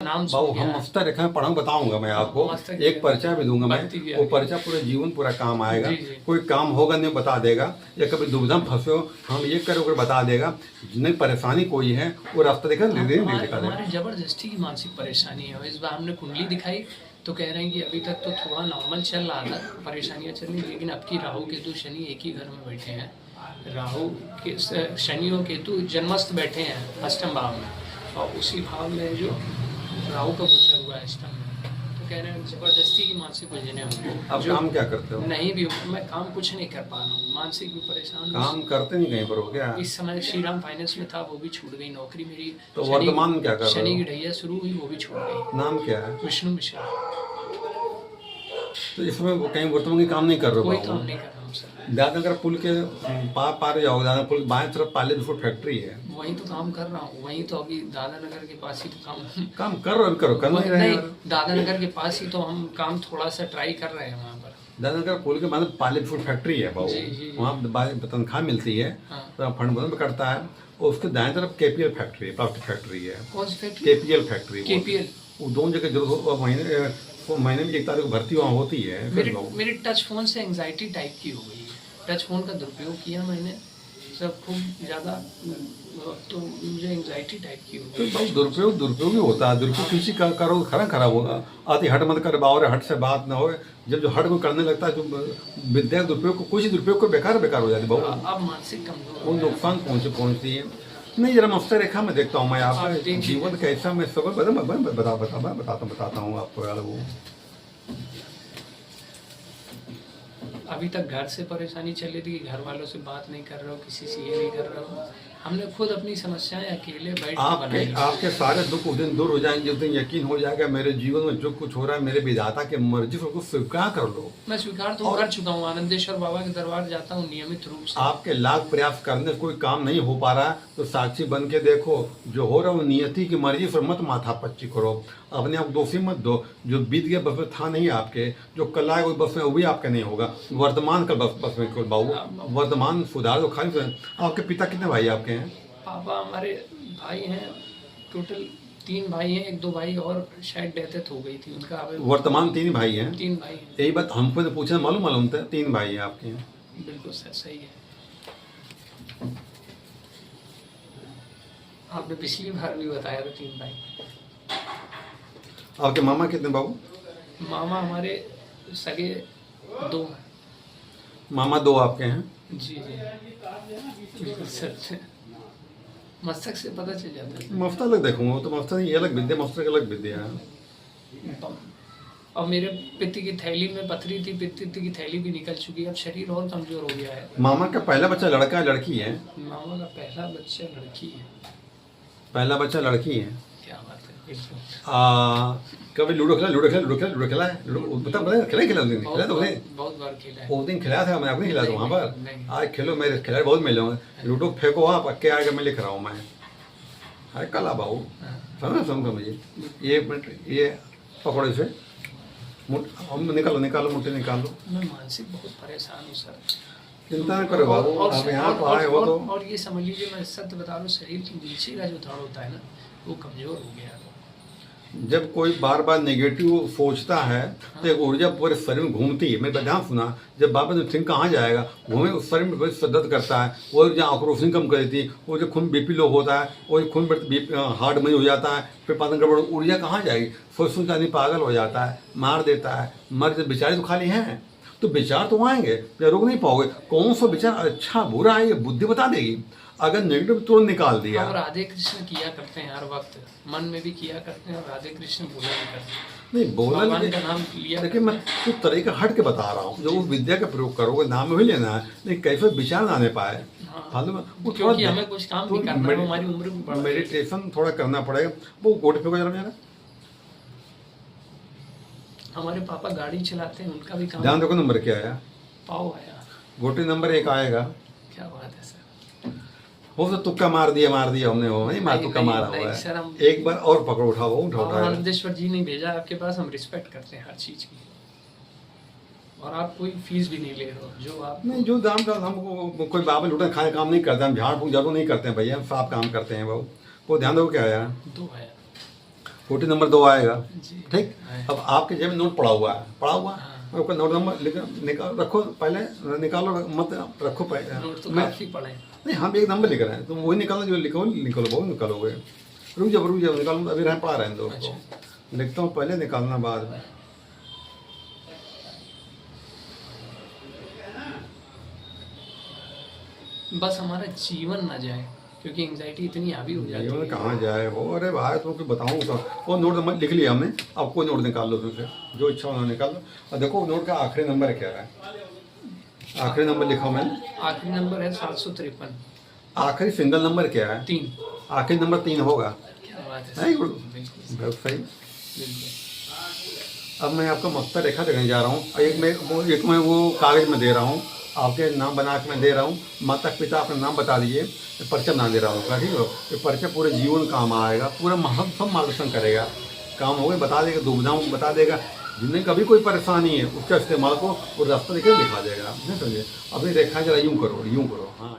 नाम बाबू सुन हम गया। मस्तर रेखा में पढ़ाऊँ बताऊंगा मैं आपको, मस्तक एक पर्चा भी दूंगा मैं, भक्ति भी वो आगे। पर्चा पूरे जीवन पूरा काम आएगा। जी, जी। कोई काम होगा नहीं बता देगा, या कभी दुविधा में फंसे हो हम ये करोगे बता देगा। जिन्हें परेशानी कोई है वो रास्ता देखा धीरे धीरे दिखा देगा। हमारी जबरदस्ती की मानसिक परेशानी है। इस बार हमने कुंडली दिखाई तो कह रहे हैं कि अभी तक तो थोड़ा नॉर्मल चल रहा था, परेशानियां चल रही, लेकिन अब की राहु केतु शनि एक ही घर में बैठे हैं। राहु के शनि और केतु जन्मस्थ बैठे हैं अष्टम भाव में, और उसी भाव में जो राहु का गोचर हुआ है अष्टम में, तो कह रहे हैं जबरदस्ती की मानसिक उलझने हमको। अब काम क्या करते हो? नहीं भी मैं काम कुछ नहीं कर पा रहा हूँ, मानसिक भी परेशान हूँ। काम करते नहीं कहीं पर हो क्या? इस समय श्रीराम फाइनेंस में था, वो भी छूट गई नौकरी मेरी। तो वर्तमान में क्या कर रहे हो? शनि की ढैया शुरू हुई, वो भी छूट गई। नाम क्या है? विष्णु मिश्रा। तो इसमें वो कहीं वर्तमान की काम नहीं कर रहे हो कोई बाबू? काम नहीं कर रहा हूँ सर। दादनगर पुल के पार जाओगे, दादनगर पुल बाएं तरफ पार्ले फूड फैक्ट्री है। वहीं तो काम कर रहा हूँ, वहीं तो अभी दादा नगर के पास ही तो काम काम करो करना ही रहे। दादा नगर के पास ही तो हम काम थोड़ा सा ट्राई कर रहे हैं वहाँ पर। दादनगर पुल के बाद पार्ले फूड फैक्ट्री है बाबू, जी, जी। वहाँ तनख्वाह मिलती है, हाँ। तो फंड बंद करता है। और उसके दाएं तरफ केपीएल फैक्ट्री, प्लास्टिक फैक्ट्री है। कौन सी फैक्ट्री? KPL factory. केपीएल। वो दोनों जगह जरूर महीने में 1 तारीख को भर्ती वहाँ होती है। मेरे टच फोन से एंग्जाइटी टाइप की हो गई है। टच फोन का दुरुपयोग किया मैंने सब खूब ज़्यादा, तो मुझे एंग्जाइटी टाइप की हो तो गई। बहुत दुरुपयोग ही होता है। दुरुपयोग किसी का करो खराब होगा। आती हट मत कर बावर, हट से बात ना हो। जब जो हट को करने लगता है, जो विद्या दुरुपयोग को, कुछ दुरुपयोग को बेकार हो जाती है बहुत। अब मानसिक कमजोर वो नुकसान पहुंचती है। नहीं जरा मस्तर रेखा में देखता हूँ मैं आपका जीवन कैसा, मैं सब बताता हूँ आपको यार। वो अभी तक घर से परेशानी चल रही थी, घर वालों से बात नहीं कर रहे हो, किसी से ये नहीं कर रहे हो। हमने खुद अपनी समस्याएं अकेले बैठ के बनाई। आपके सारे दुख उस दिन दूर हो जाएंगे, उस दिन यकीन हो जाएगा मेरे जीवन में जो कुछ हो रहा है मेरे विधाता के मर्जी को स्वीकार कर लो। मैं स्वीकार तो कर चुका हूँ, आनंदेश्वर बाबा के दरबार जाता हूँ नियमित रूप से। आपके लाख प्रयास करने से कोई काम नहीं हो पा रहा, तो साक्षी बन के देखो, जो हो रहा है वो नियति की मर्जी पर मत माथा पच्ची करो, अपने आप दोषी मत दो। जो बीत गया बस में था नहीं आपके, जो कल आएगा बस में वो भी आपका नहीं होगा। वर्तमान का बस में बाबू, वर्तमान सुधार दो खाली। आपके पिता कितने भाई आपके हैं? पापा हमारे भाई हैं, टोटल 3 भाई हैं, 1-2 भाई और शायद डेथ हो गई थी उनका। वर्तमान 3 भाई हैं? 3 भाई हैं। यही बात हमको तो पूछना मालूम था, 3 भाई हैं आपके हैं। बिल्कुल सर, सही है। आपने पिछली बार भी बताया था 3 भाई। आपके मामा कितने बाबू? मामा हमारे सगे 2 हैं। मामा 2 आपके हैं? जी जी बिल्कुल सर, मस्तक से पता चल जाता है। मफ्ता अलग देखूंगा तो मफ्ता ये अलग विद्या, मफ्ता की अलग विद्या है। और मेरे पित्त की थैली में पथरी थी, पित्त की थैली भी निकल चुकी है, अब शरीर और कमजोर हो गया है। मामा का पहला बच्चा लड़का है लड़की है? मामा का पहला बच्चा लड़की है। पहला बच्चा लड़की है। क्या बात है, बिल्कुल। कभी लूडो खेला है? खेला उस दिन? खेला तो बहुत बार खेला है। उस दिन खिलाया था, मैं आपने खिलाया था वहाँ पर। नहीं। आज खेलो, मेरे खिलाड़ी बहुत मिले होंगे। लूडो फेंको आप, पक्के आएगा, मैं लिख रहा हूँ मैं। अरे कला बाबू, समझो मुझे। ये पकड़ो इसे, निकालो मुट्ठी निकालो। मैं मानसिक बहुत परेशान हूँ सर। चिंता न करो बाबू, आप यहाँ पर आए हो तो। और ये समझ लीजिए, मैं सत्य बता रहा हूँ, शरीर के नीचे का जो धड़ होता है ना, वो कमजोर हो गया है। जब कोई बार बार नेगेटिव सोचता है तो एक ऊर्जा पूरे शरीर में घूमती है। मैंने ध्यान सुना, जब बाबा ने थिंक कहाँ जाएगा, घूमे उस शरीर में बड़ी दर्द करता है। वो ऊर्जा ऑक्रोशन कम कर देती है। वो जो खून बीपी लो होता है, वो खून हार्ट मनी हो जाता है, फिर पाचन गड़बड़, ऊर्जा कहाँ जाएगी? सोच आदमी पागल हो जाता है, मार देता है। मर बेचारे तो खाली हैं, तो विचार तो आएंगे, या रोक नहीं पाओगे। कौन सा विचार अच्छा बुरा है ये बुद्धि बता देगी। अगर नेगेटिव तुरंत निकाल दिया। हम राधे कृष्ण किया करते हैं हर वक्त, मन में भी किया करते हैं, और राधे कृष्ण बोला भी करते हैं। नहीं बोला, भगवान का नाम लिया। लेकिन मैं कुछ तरीका हट के बता रहा हूँ, जो वो विद्या का प्रयोग करोगे, नाम भी लेना है, लेकिन कैसे विचार ना आने पाए। फालतू में वो क्योंकि हमें कुछ काम नहीं करना है, हमारी उम्र भी बढ़ रही है। मेडिटेशन थोड़ा करना पड़ेगा। वो गोटे फेंको जरा मेरा। हमारे पापा गाड़ी चलाते हैं, उनका भी काम। ध्यान देखो नंबर क्या आया? पाओ आया। गोटी नंबर 1 आएगा। क्या बात है सर। हो तो तुक्का मार दिया हमने, वो नहीं मार, तुक्का मारा हुआ है। एक बार और पकड़ो, उठाओ। आनंदेश्वर जी ने भेजा आपके पास, हम रिस्पेक्ट करते हैं हर चीज की, और आप कोई फीस भी नहीं ले रहे हो। जो आप नहीं, जो दाम का हमको कोई बाबा लुटा खाने काम नहीं करते, हम झाड़ फूक जरूर नहीं करते हैं भैया, हम साफ काम करते हैं। वो ध्यान दो क्या आया? 2 आया। कोटी नंबर 2 आएगा। जी। ठीक, अब आपके जेब में नोट पड़ा हुआ है, पड़ा हुआ है, आपका नोट नंबर निकाल रखो, पहले निकालो, मत रखो पहले। नोट तो मैं काफी पड़े हैं। नहीं, हम एक नंबर लिख रहे हैं, तुम वही निकालो जो निकालो, वो निकालोगे। रुक जाओ निकालो, अभी रह पड़ा रहे हैं दोस्तों, लिखता हूँ पहले, निकालना बाद में। बस हमारा जीवन ना जाए, क्योंकि एंजाइटी इतनी हावी हो जाती जीवन है। कहाँ जाए वो, अरे भाई तुमको बताऊँ तो वो नोट नंबर लिख लिया हमने, अब कोई नोट निकाल लो, तुमसे जो इच्छा हो निकाल लो। और देखो नोट का आखिरी नंबर क्या है, आखिरी नंबर लिखा मैंने, आखिरी नंबर है 753। आखिरी सिंगल नंबर क्या है, 3। आखिरी नंबर 3 होगा। क्या बात है, नहीं, बिल्कुल बहुत सही। बिल्कुल। अब मैं आपका मक्ता रेखा देने जा रहा हूँ, एक मैं वो कागज में दे रहा हूँ, आपके नाम बना के मैं दे रहा हूँ, माता पिता अपना नाम बता दीजिए, पर्चा बना दे रहा हूँ, ठीक है। ये पर्चा पूरे जीवन काम आएगा, पूरा सब मार्गदर्शन करेगा, काम हो गए बता देगा, दुविधाओं बता देगा, जिनमें कभी कोई परेशानी है उसका इस्तेमाल को वो रास्ता देकर दिखा देगा, नहीं समझे। अभी रेखा जरा यूँ करो, हाँ।